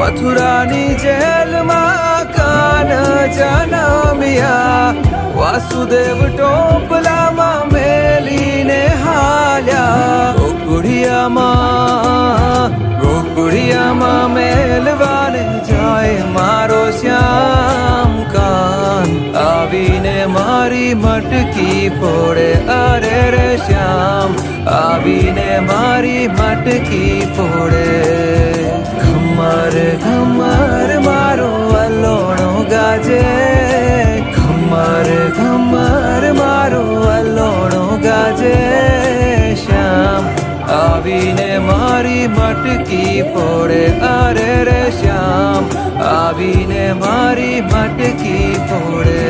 મથુરાની જેલમાં કાન જનમ્યા, વાસુદેવ ટોપલામાં મેલીને હાલ્યા. ગોકુળિયામાં મેલવાને જાય મારો શ્યામ કાન, આવીને મારી મટકી ફોડે. અરે રે શ્યામ આવીને મારી મટકી ફોડે. ઘમર ઘમર મારો વલોણો ગાજે, ઘમર ઘમર મારો વલોણો ગાજે. શ્યામ આવીને મારી મટકી ફોડે. અરે રે શ્યામ આવીને મારી મટકી ફોડે.